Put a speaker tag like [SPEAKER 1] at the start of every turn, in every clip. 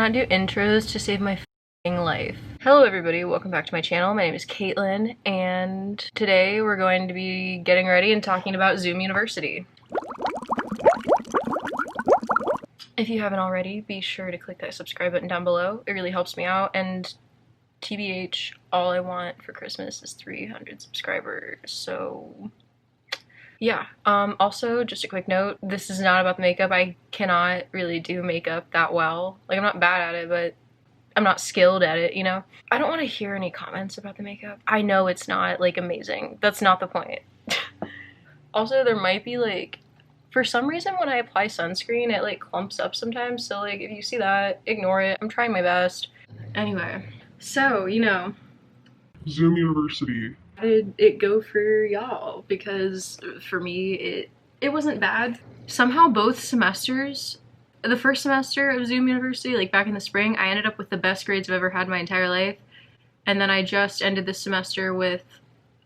[SPEAKER 1] cannot do intros to save my f***ing life. Hello everybody, welcome back to my channel. My name is Caitlin, and today we're going to be getting ready and talking about Zoom University. If you haven't already, be sure to click that subscribe button down below. It really helps me out, and TBH, all I want for Christmas is 300 subscribers, so yeah. Also, just a quick note, this is not about the makeup. I cannot really do makeup that well. Like, I'm not bad at it, but I'm not skilled at it, you know? I don't want to hear any comments about the makeup. I know it's not, like, amazing. That's not the point. Also, there might be, like, for some reason when I apply sunscreen, it, like, clumps up sometimes. So, like, if you see that, ignore it. I'm trying my best. Anyway, so, you know,
[SPEAKER 2] Zoom University.
[SPEAKER 1] How did it go for y'all? Because for me, it wasn't bad. Somehow both semesters, the first semester of Zoom University, like back in the spring, I ended up with the best grades I've ever had in my entire life. And then I just ended this semester with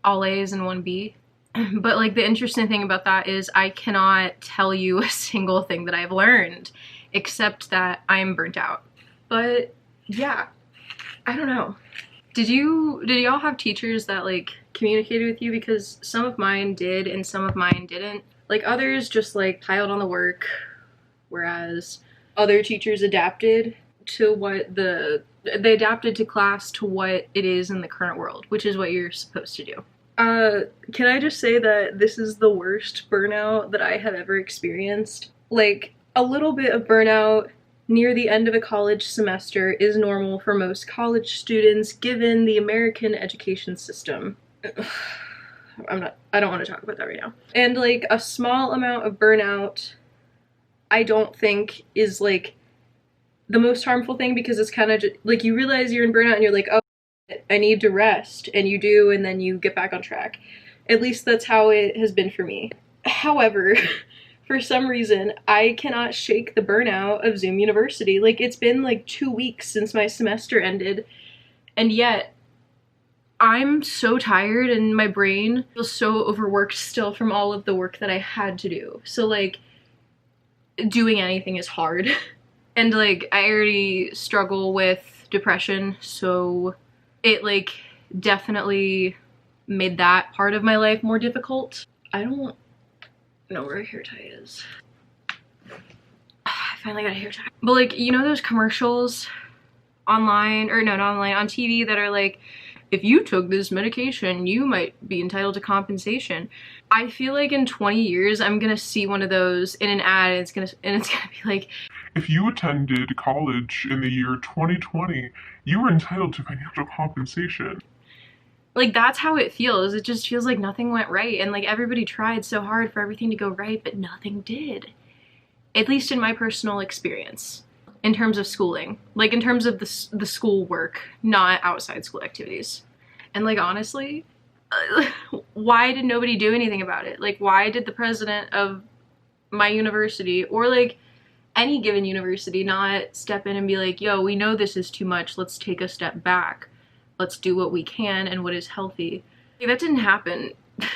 [SPEAKER 1] all A's and 1 B. But like the interesting thing about that is I cannot tell you a single thing that I've learned, except that I'm burnt out. But yeah, I don't know. Did y'all have teachers that like communicated with you? Because some of mine did and some of mine didn't. Like others just like piled on the work, whereas other teachers adapted to they adapted to class to what it is in the current world, which is what you're supposed to do. Can I just say that this is the worst burnout that I have ever experienced? Like, a little bit of burnout near the end of a college semester is normal for most college students given the American education system. I don't want to talk about that right now. And like a small amount of burnout I don't think is like the most harmful thing, because it's kind of like you realize you're in burnout and you're like, oh, I need to rest, and you do, and then you get back on track. At least that's how it has been for me. However, for some reason, I cannot shake the burnout of Zoom University. Like, it's been like 2 weeks since my semester ended, and yet I'm so tired and my brain feels so overworked still from all of the work that I had to do. So like, doing anything is hard. And like, I already struggle with depression, so it like definitely made that part of my life more difficult. I don't know where a hair tie is. I finally got a hair tie. But like, you know those commercials online, or no, not online, on TV that are like, if you took this medication, you might be entitled to compensation. I feel like in 20 years, I'm gonna see one of those in an ad, and it's gonna be like,
[SPEAKER 2] if you attended college in the year 2020, you were entitled to financial compensation.
[SPEAKER 1] Like, that's how it feels. It just feels like nothing went right, and like everybody tried so hard for everything to go right, but nothing did. At least in my personal experience, in terms of schooling. Like, in terms of the school work, not outside school activities. And like, honestly, why did nobody do anything about it? Like, why did the president of my university, or like any given university, not step in and be like, yo, we know this is too much, let's take a step back. Let's do what we can and what is healthy. Like, that didn't happen. But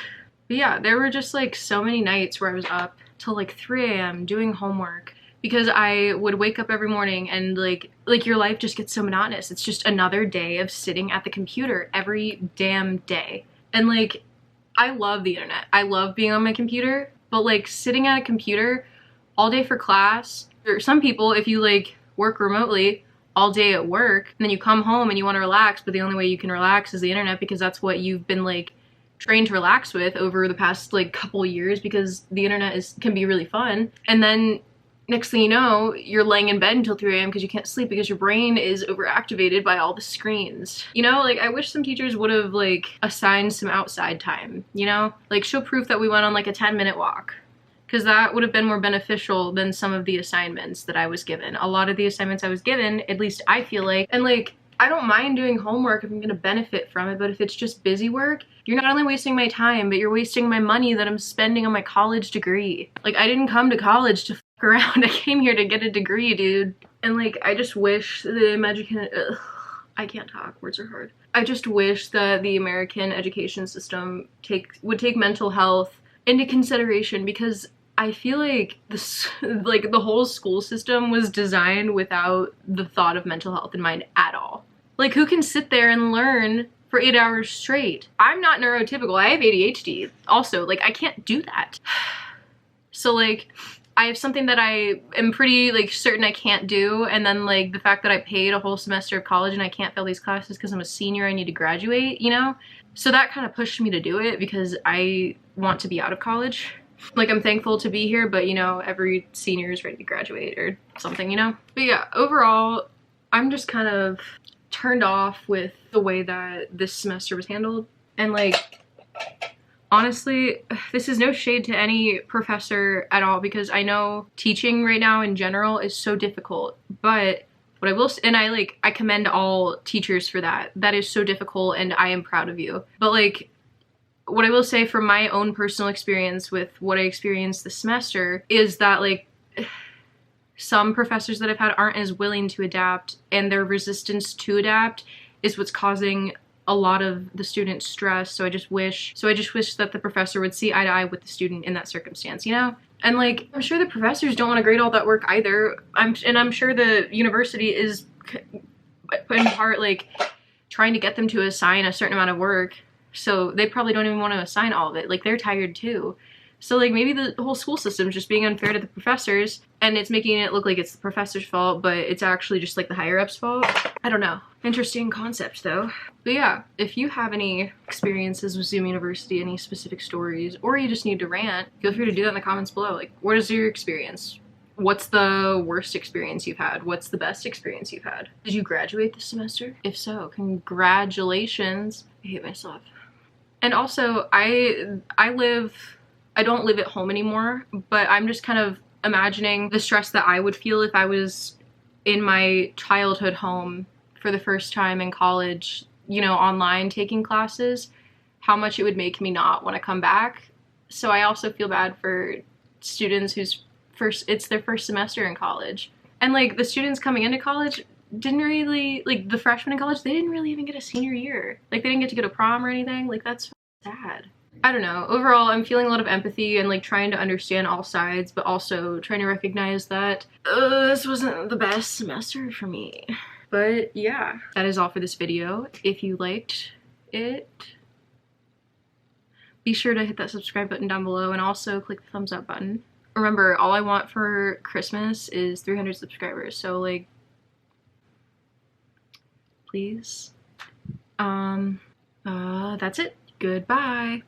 [SPEAKER 1] yeah, there were just like so many nights where I was up till like 3 a.m. doing homework, because I would wake up every morning and like your life just gets so monotonous. It's just another day of sitting at the computer every damn day. And like, I love the internet. I love being on my computer, but like sitting at a computer all day for class, or some people, if you like work remotely all day at work, and then you come home and you want to relax, but the only way you can relax is the internet, because that's what you've been like trained to relax with over the past like couple years, because the internet can be really fun. And then next thing you know, you're laying in bed until 3 a.m. because you can't sleep because your brain is overactivated by all the screens. You know, like, I wish some teachers would have like assigned some outside time, you know? Like, show proof that we went on like a 10-minute walk, because that would have been more beneficial than some of the assignments that I was given. A lot of the assignments I was given, at least I feel like, and like, I don't mind doing homework if I'm gonna benefit from it, but if it's just busy work, you're not only wasting my time, but you're wasting my money that I'm spending on my college degree. Like, I didn't come to college to fuck around. I came here to get a degree, dude. And like, I just wish the American, I can't talk, words are hard. I just wish that the American education system would take mental health into consideration, because I feel like this, like the whole school system was designed without the thought of mental health in mind at all. Like, who can sit there and learn for 8 hours straight? I'm not neurotypical. I have ADHD also. Like, I can't do that. So like, I have something that I am pretty like certain I can't do, and then like the fact that I paid a whole semester of college and I can't fail these classes because I'm a senior, I need to graduate, you know? So that kind of pushed me to do it because I want to be out of college. Like, I'm thankful to be here, but you know, every senior is ready to graduate or something, you know? But yeah, overall, I'm just kind of turned off with the way that this semester was handled. And like, honestly, this is no shade to any professor at all, because I know teaching right now in general is so difficult, but what I will say, and I commend all teachers for that. That is so difficult and I am proud of you. But like, what I will say from my own personal experience with what I experienced this semester is that like, some professors that I've had aren't as willing to adapt, and their resistance to adapt is what's causing a lot of the student stress. So I just wish that the professor would see eye to eye with the student in that circumstance, you know? And like, I'm sure the professors don't want to grade all that work either. I'm sure the university is in part like trying to get them to assign a certain amount of work. So they probably don't even want to assign all of it. Like, they're tired too. So like, maybe the whole school system is just being unfair to the professors, and it's making it look like it's the professor's fault, but it's actually just like the higher ups' fault. I don't know. Interesting concept though. But yeah, if you have any experiences with Zoom University, any specific stories, or you just need to rant, feel free to do that in the comments below. Like, what is your experience? What's the worst experience you've had? What's the best experience you've had? Did you graduate this semester? If so, congratulations. I hate myself. And also, I don't live at home anymore, but I'm just kind of imagining the stress that I would feel if I was in my childhood home for the first time in college, you know, online taking classes, how much it would make me not want to come back. So I also feel bad for students it's their first semester in college. And like, the students coming into college didn't really, like the freshmen in college, they didn't really even get a senior year. Like, they didn't get to go to prom or anything. Like, that's sad. I don't know. Overall, I'm feeling a lot of empathy and like trying to understand all sides, but also trying to recognize that this wasn't the best semester for me. But yeah, that is all for this video. If you liked it, be sure to hit that subscribe button down below and also click the thumbs up button. Remember, all I want for Christmas is 300 subscribers, so like, please. That's it. Goodbye.